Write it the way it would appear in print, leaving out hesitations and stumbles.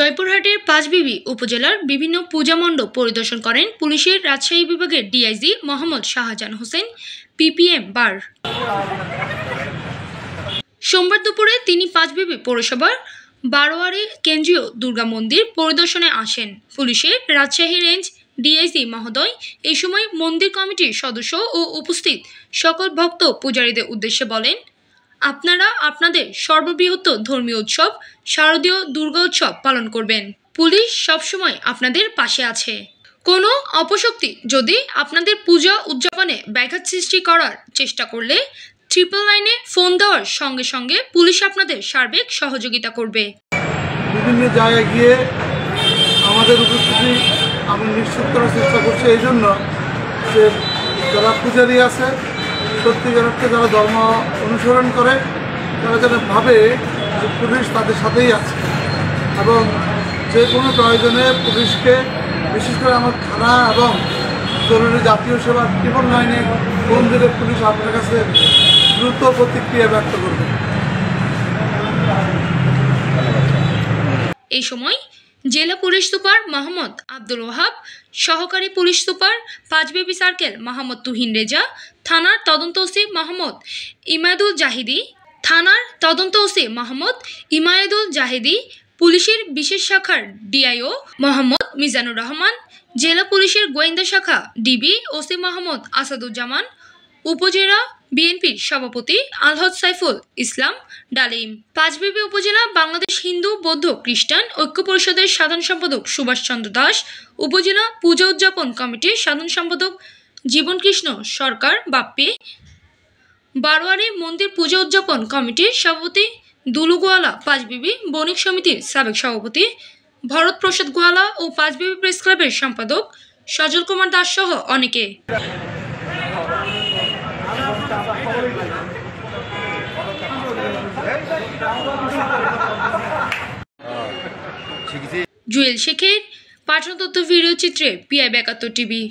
জয়পুরহাটের পাঁচবিবি উপজেলার বিভিন্ন পূজা মণ্ডপ পরিদর্শন করেন পুলিশের রাজশাহী বিভাগের ডিআইজি মোহাম্মদ শাহজাহান হোসেন পিপিএম বার। সোমবার দুপুরে তিনি পাঁচবিবি পৌরসভার বারোয়ারি কেন্দ্রীয় দুর্গা মন্দির পরিদর্শনে আসেন। পুলিশের রাজশাহী রেঞ্জ ডিআইজি মহোদয় এই সময় মন্দির কমিটির সদস্য ও উপস্থিত সকল ভক্ত পূজারীদের উদ্দেশ্যে বলেন, আপনারা আপনাদের সর্ববৃহৎ ধর্মীয় উৎসব শারদীয় দুর্গা উৎসব পালন করবেন। পুলিশ সবসময় আপনাদের পাশে আছে। কোনো অপশক্তি যদি আপনাদের পূজা উদযাপনে ব্যাঘাত সৃষ্টি করার চেষ্টা করলে 999-এ ফোন দেওয়ার সঙ্গে সঙ্গে পুলিশ আপনাদের সার্বিক সহযোগিতা করবে। বিভিন্ন জায়গায় গিয়ে আমাদের উপস্থিতি আমি নিশ্চিত করার চেষ্টা করছি, এই জন্য যে যারা পূজারী আছে সত্যিকার অর্থে যারা ধর্ম অনুসরণ করে তারা যেন ভাবে যে পুলিশ তাদের সাথেই আছে এবং যে কোনো প্রয়োজনে পুলিশকে, বিশেষ করে আমার থানা এবং জরুরি জাতীয় সেবা 999-এ ফোন দিলে পুলিশ আপনার কাছে দ্রুত প্রতিক্রিয়া ব্যক্ত করবে। এই সময় জেলা পুলিশ সুপার মোহাম্মদ আব্দুল ওয়াহাব, সহকারী police super Panchbibi circle Mohammad Tuhin Reza, থানার তদন্ত ওসি মোহাম্মদ ইমায়েদুল জাহিদি, পুলিশের বিশেষ শাখার ডিআইও মোহাম্মদ মিজানুর রহমান, জেলা পুলিশের গোয়েন্দা শাখা ডিবি ওসি মোহাম্মদ আসাদুজ্জামান, উপজেলা বিএনপির সভাপতি আলহাজ সাইফুল ইসলাম ডালিম, পাঁচবিবি উপজেলা বাংলাদেশ হিন্দু বৌদ্ধ খ্রিস্টান ঐক্য পরিষদের সাধারণ সম্পাদক সুভাষ চন্দ্র দাস, উপজেলা পূজা উদযাপন কমিটির সাধারণ সম্পাদক জীবনকৃষ্ণ সরকার বাপ্পি, বারোয়ারি মন্দির পূজা উদযাপন কমিটির সভাপতি দুলু গোয়ালা, পাঁচবিবি বণিক সমিতির সাবেক সভাপতি ভরত প্রসাদ গোয়ালা ও পাঁচবিবি প্রেস ক্লাবের সম্পাদক সজল কুমার দাস সহ অনেকে। জুয়েল শেখের পাঠানো তথ্য ভিডিও চিত্রে PI 72 টিভি।